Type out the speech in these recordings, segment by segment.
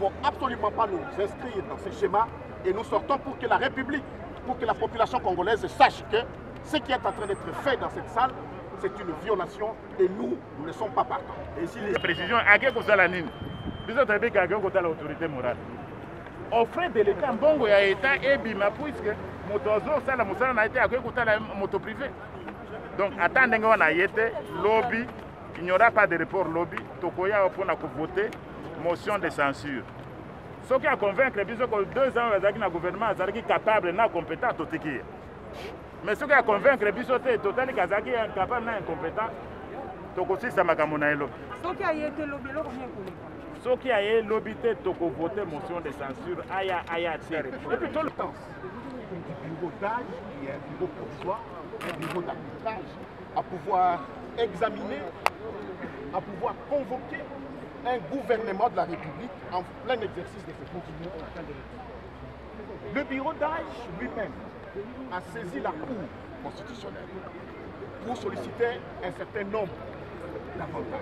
pouvons absolument pas nous inscrire dans ce schéma et nous sortons pour que la République, pour que la population congolaise sache que ce qui est en train d'être fait dans cette salle, c'est une violation et nous ne sommes pas partants. Et si les précisions, à quel côté la ligne, vous êtes avec à quel côté l'autorité morale. Offre de l'État, bongo ya État et bima puisque motozo ça la mosala na été à quel côté la moto privée. Donc attendez qu'on a été lobby, il n'y aura pas de report lobby, tokoya pour voter motion de censure. Ce qui a convaincre, puisque 2 ans, le gouvernement est capable, non compétent, tout ce qui est. Mais ce qui a convaincre, puisque total Kazaki est capable, non incompétent, tout aussi ça m'a camoné l'eau. Ce qui a été lobby, ce qui a été lobby, toko voter motion de censure, aya tiré. Et puis tout le temps, du bureau d'âge, qui est un bureau provisoire, un bureau d'arbitrage, à pouvoir examiner, à pouvoir convoquer un gouvernement de la République en plein exercice de ses fonctions. Le bureau d'âge lui-même a saisi la Cour constitutionnelle pour solliciter un certain nombre d'avantages.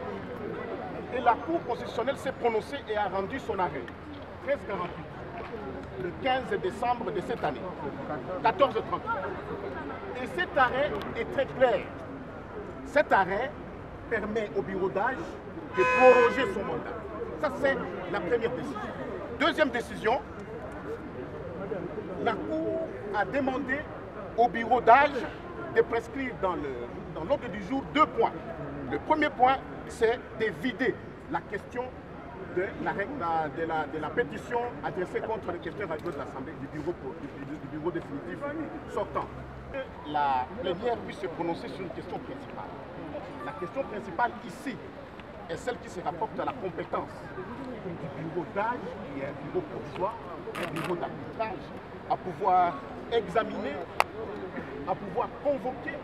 Et la Cour constitutionnelle s'est prononcée et a rendu son arrêt 1348 le 15 décembre de cette année, 14h30. Et cet arrêt est très clair. Cet arrêt permet au bureau d'âge de proroger son mandat. Ça, c'est la première décision. Deuxième décision, la Cour a demandé au bureau d'âge de prescrire dans l'ordre du jour 2 points. Le premier point, c'est de vider la question de la pétition adressée contre les questions radio de l'Assemblée du bureau définitif sortant. Que la plénière puisse se prononcer sur une question principale. La question principale ici est celle qui se rapporte à la compétence du bureau d'âge, qui est un bureau provisoire, un bureau d'arbitrage, à pouvoir examiner, à pouvoir convoquer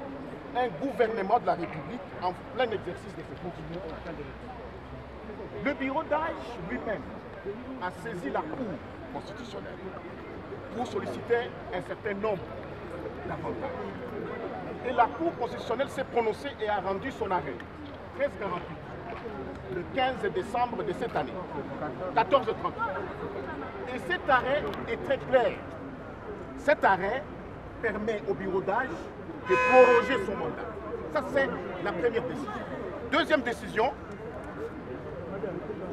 un gouvernement de la République en plein exercice de ses fonctions. Le bureau d'âge lui-même a saisi la Cour constitutionnelle pour solliciter un certain nombre d'avantages. Et la Cour constitutionnelle s'est prononcée et a rendu son arrêt 1348 le 15 décembre de cette année, 14h30. Et cet arrêt est très clair. Cet arrêt permet au bureau d'âge de proroger son mandat. Ça, c'est la première décision. Deuxième décision,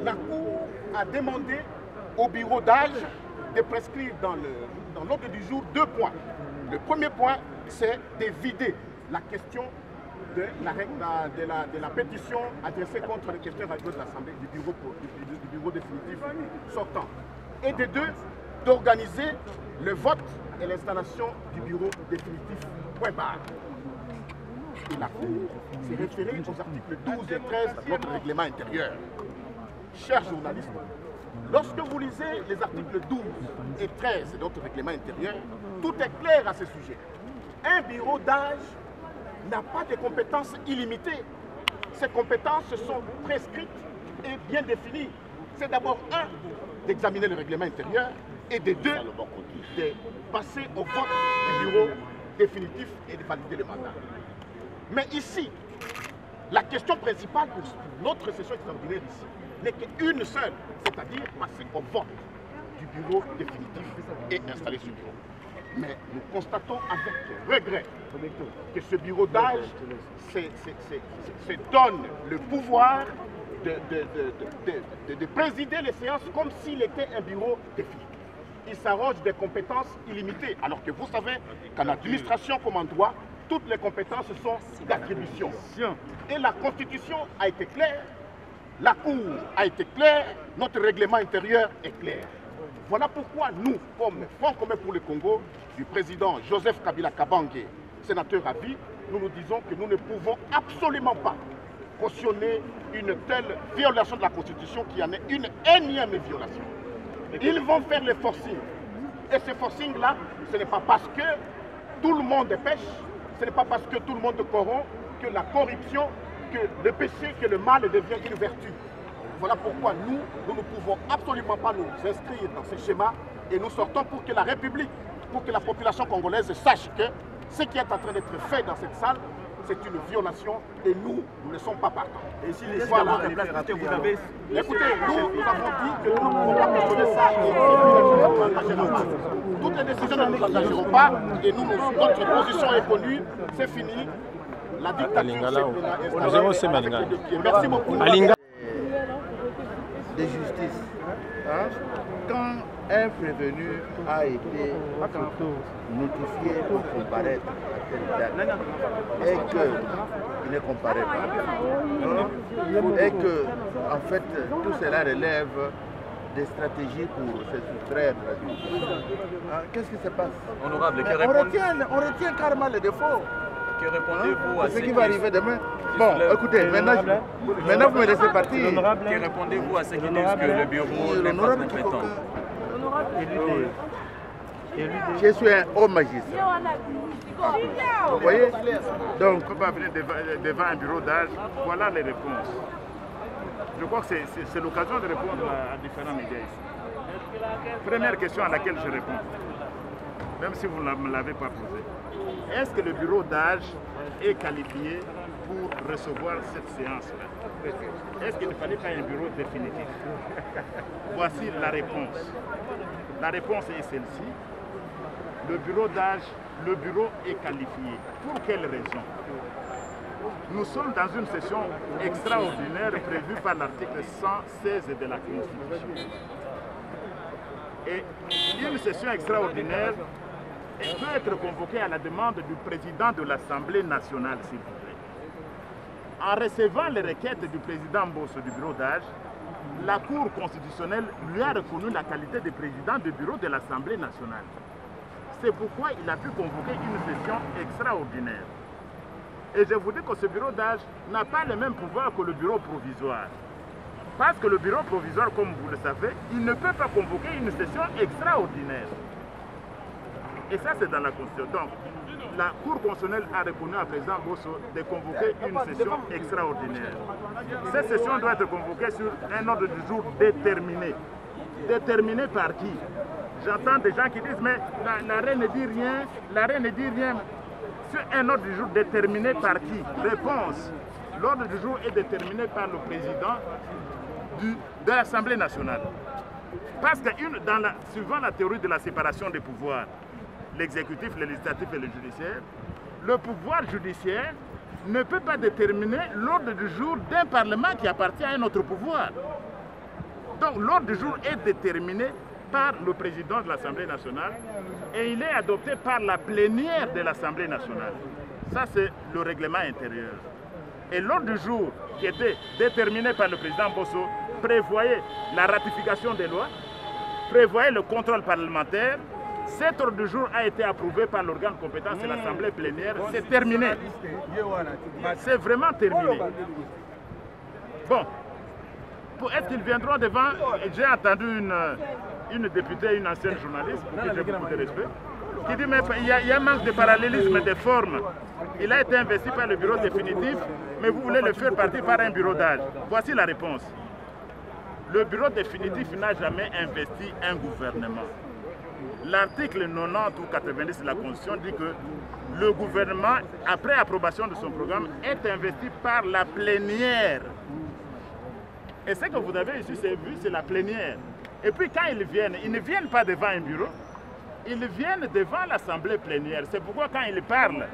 la Cour a demandé au bureau d'âge de prescrire dans l'ordre du jour 2 points. Le premier point, c'est de vider la question de la pétition adressée contre les questions radio de l'Assemblée du bureau définitif sortant. Et de 2, d'organiser le vote et l'installation du bureau définitif point barre. Et la Cour s'est référée aux articles 12 et 13 de notre règlement intérieur. Chers journalistes, lorsque vous lisez les articles 12 et 13 de notre règlement intérieur, tout est clair à ce sujet. Un bureau d'âge n'a pas de compétences illimitées. Ces compétences sont prescrites et bien définies. C'est d'abord, 1, d'examiner le règlement intérieur et de 2, de passer au vote du bureau définitif et de valider le mandat. Mais ici, la question principale pour notre session extraordinaire ici n'est qu'une seule, c'est-à-dire passer au vote du bureau définitif et installer ce bureau. Mais nous constatons avec regret que ce bureau d'âge se donne le pouvoir de présider les séances comme s'il était un bureau définitif. Il s'arroge des compétences illimitées, alors que vous savez qu'en administration comme en droit, toutes les compétences sont d'attribution. Et la Constitution a été claire, la Cour a été claire, notre règlement intérieur est clair. Voilà pourquoi nous, comme Front commun pour le Congo, du président Joseph Kabila Kabange, sénateur à vie, nous nous disons que nous ne pouvons absolument pas cautionner une telle violation de la Constitution qui en est une énième violation. Ils vont faire le forcing. Et ce forcing-là, ce n'est pas parce que tout le monde pêche, ce n'est pas parce que tout le monde corrompt, que la corruption, que le péché, que le mal devient une vertu. Voilà pourquoi nous ne pouvons absolument pas nous inscrire dans ce schéma et nous sortons pour que la République, pour que la population congolaise sache que ce qui est en train d'être fait dans cette salle, c'est une violation et nous ne sommes pas partants. Et si les voilà. vous avez... Écoutez, nous avons dit que nous ne pouvons pas contrôler ça et toutes les décisions ne nous engageront pas et nous, notre position est connue, c'est fini. La dictature s'est installée. Merci beaucoup. De justice. Hein? Quand un prévenu a été notifié pour comparaître à telle date et qu'il ne comparaît pas, et que en fait tout cela relève des stratégies pour se soustraire de la justice, qu'est-ce qui se passe? Honorable, on retient carrément les défauts. Que répondez-vous à ce qui va arriver demain? Bon, écoutez, maintenant vous me laissez partir. Que répondez-vous à ceux qui disent que le bureau n'est pas compétent? Je suis un haut magistrat. Vous voyez? Donc, on ne peut pas venir devant un bureau d'âge. Voilà les réponses. Je crois que c'est l'occasion de répondre à différents médias ici. Première question à laquelle je réponds, même si vous ne me l'avez pas posée. Est-ce que le bureau d'âge est qualifié pour recevoir cette séance-là? Est-ce qu'il ne fallait pas un bureau définitif? Voici la réponse. La réponse est celle-ci. Le bureau d'âge, le bureau est qualifié. Pour quelle raison? Nous sommes dans une session extraordinaire prévue par l'article 116 de la Constitution. Et une session extraordinaire peut être convoquée à la demande du président de l'Assemblée nationale, s'il vous plaît. En recevant les requêtes du président Mbosso du bureau d'âge, la Cour constitutionnelle lui a reconnu la qualité de président du bureau de l'Assemblée nationale. C'est pourquoi il a pu convoquer une session extraordinaire. Et je vous dis que ce bureau d'âge n'a pas le même pouvoir que le bureau provisoire. Parce que le bureau provisoire, comme vous le savez, il ne peut pas convoquer une session extraordinaire. Et ça, c'est dans la Constitution. Donc, la Cour constitutionnelle a reconnu à président Mbosso de convoquer une session extraordinaire. Cette session doit être convoquée sur un ordre du jour déterminé. Déterminé par qui? J'entends des gens qui disent, mais la reine ne dit rien, la reine ne dit rien. Sur un ordre du jour déterminé par qui? Réponse. L'ordre du jour est déterminé par le président de l'Assemblée nationale. Parce que suivant la théorie de la séparation des pouvoirs, l'exécutif, le législatif et le judiciaire, le pouvoir judiciaire ne peut pas déterminer l'ordre du jour d'un parlement qui appartient à un autre pouvoir. Donc l'ordre du jour est déterminé par le président de l'Assemblée nationale et il est adopté par la plénière de l'Assemblée nationale. Ça, c'est le règlement intérieur. Et l'ordre du jour qui était déterminé par le président Mbosso prévoyait la ratification des lois, prévoyait le contrôle parlementaire. Cet ordre du jour a été approuvé par l'organe compétent, c'est l'Assemblée plénière. C'est terminé. C'est vraiment terminé. Bon. Est-ce qu'ils viendront devant? J'ai entendu une députée, une ancienne journaliste, pour qui j'ai beaucoup de respect, qui dit mais il y a un manque de parallélisme des formes. Il a été investi par le bureau définitif, mais vous voulez le faire partir par un bureau d'âge. Voici la réponse. Le bureau définitif n'a jamais investi un gouvernement. L'article 90 ou 90 de la Constitution dit que le gouvernement, après approbation de son programme, est investi par la plénière. Et ce que vous avez ici, c'est la plénière. Et puis quand ils ne viennent pas devant un bureau, ils viennent devant l'Assemblée plénière. C'est pourquoi quand ils parlent,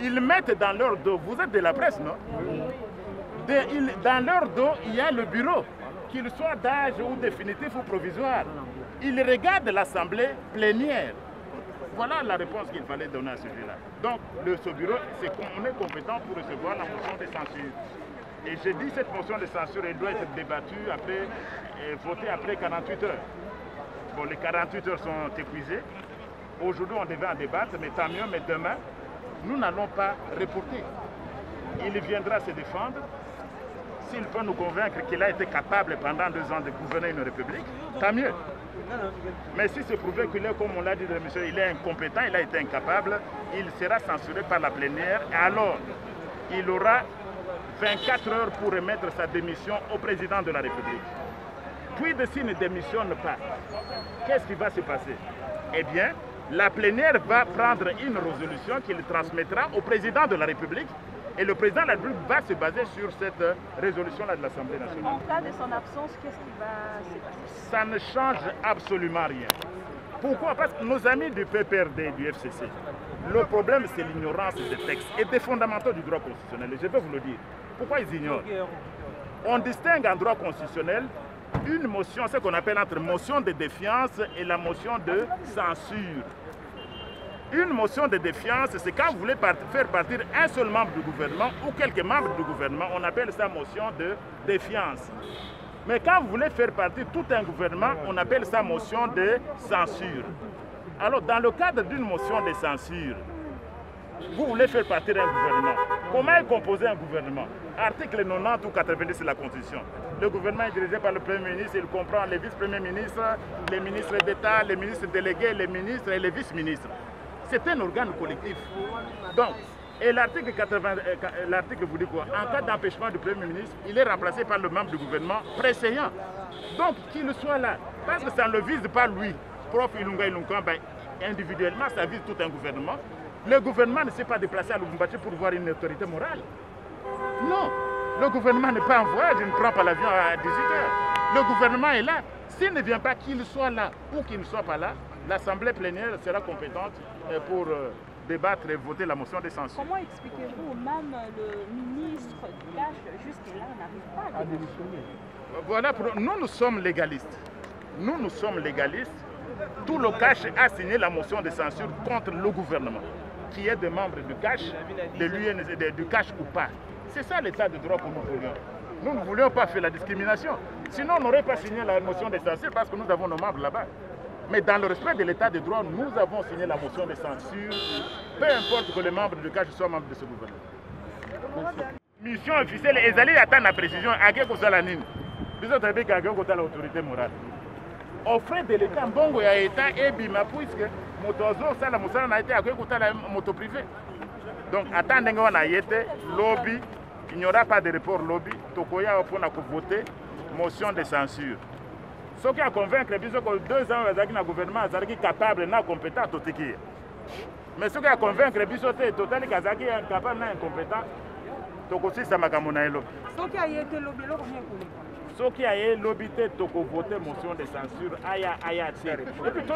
ils mettent dans leur dos, vous êtes de la presse, non? Dans leur dos, il y a le bureau, qu'il soit d'âge ou définitif ou provisoire. Ils regardent l'Assemblée plénière. Voilà la réponse qu'il fallait donner à celui-là. Donc, ce bureau, on est compétent pour recevoir la motion de censure. Et j'ai dit cette motion de censure, elle doit être débattue après, votée après 48 heures. Bon, les 48 heures sont épuisées. Aujourd'hui, on devait en débattre, mais tant mieux, mais demain, nous n'allons pas reporter. Il viendra se défendre. S'il peut nous convaincre qu'il a été capable pendant 2 ans de gouverner une république, tant mieux. Mais si c'est prouvé qu'il est, comme on l'a dit de monsieur, il est incompétent, il a été incapable, il sera censuré par la plénière. Et alors, il aura 24 heures pour remettre sa démission au président de la République. Puis, s'il ne démissionne pas, qu'est-ce qui va se passer? Eh bien, la plénière va prendre une résolution qu'il transmettra au président de la République Et le président de la République va se baser sur cette résolution-là de l'Assemblée nationale. En cas de son absence, qu'est-ce qui va se passer? Ça ne change absolument rien. Pourquoi? Parce que nos amis du PPRD, du FCC, le problème c'est l'ignorance des textes et des fondamentaux du droit constitutionnel. Et je vais vous le dire. Pourquoi ils ignorent? On distingue en droit constitutionnel une motion, ce qu'on appelle entre motion de défiance et la motion de censure. Une motion de défiance, c'est quand vous voulez faire partir un seul membre du gouvernement ou quelques membres du gouvernement, on appelle ça motion de défiance. Mais quand vous voulez faire partir tout un gouvernement, on appelle ça motion de censure. Alors, dans le cadre d'une motion de censure, vous voulez faire partir un gouvernement. Comment est composé un gouvernement? Article 90 ou 90 de la Constitution. Le gouvernement est dirigé par le Premier ministre, il comprend les vice-premiers ministres, les ministres d'État, les ministres délégués, les ministres et les vice-ministres. C'est un organe collectif. Donc, et l'article vous dit quoi? En cas d'empêchement du Premier ministre, il est remplacé par le membre du gouvernement précédent. Donc, qu'il soit là. Parce que ça ne le vise pas lui, prof Ilunga Ilunga, ben, individuellement, ça vise tout un gouvernement. Le gouvernement ne s'est pas déplacé à Lubumbashi pour voir une autorité morale. Non, le gouvernement n'est pas en voyage, il ne prend pas l'avion à 18h. Le gouvernement est là. S'il ne vient pas, qu'il soit là ou qu'il ne soit pas là, l'Assemblée plénière sera compétente pour débattre et voter la motion de censure. Comment expliquez-vous, même le ministre du cash, jusque-là, n'arrive pas à démissionner? Voilà, nous sommes légalistes. Nous sommes légalistes. Tout le cash a signé la motion de censure contre le gouvernement, qui est des membres du cash, de l'UNSD, du cash ou pas. C'est ça l'état de droit que nous voulions. Nous ne voulions pas faire la discrimination. Sinon, on n'aurait pas signé la motion de censure parce que nous avons nos membres là-bas. Mais dans le respect de l'état de droit, nous avons signé la motion de censure, peu importe que les membres du cash soient membres de ce gouvernement. Mission officielle, ils allaient attendre la précision à quel côté la ligne. Ils ont travaillé à quel côté l'autorité morale. Offre de l'État, Mbongo ya État et Bima, puisque Motozo, ça la Moussala n'a été à quel côté la moto privée. Donc, attendez qu'on a été lobby, il n'y aura pas de report lobby, Tokoya pour voter motion de censure. Ce qui a convaincre, c'est que 2 ans, le gouvernement est capable et compétent à tout. Mais ce qui a convaincre, c'est que total est capable et incompétent. Tokosi Samakamona lobby. Ce qui a été lobby, ce qui a été lobby, c'est voter motion de censure.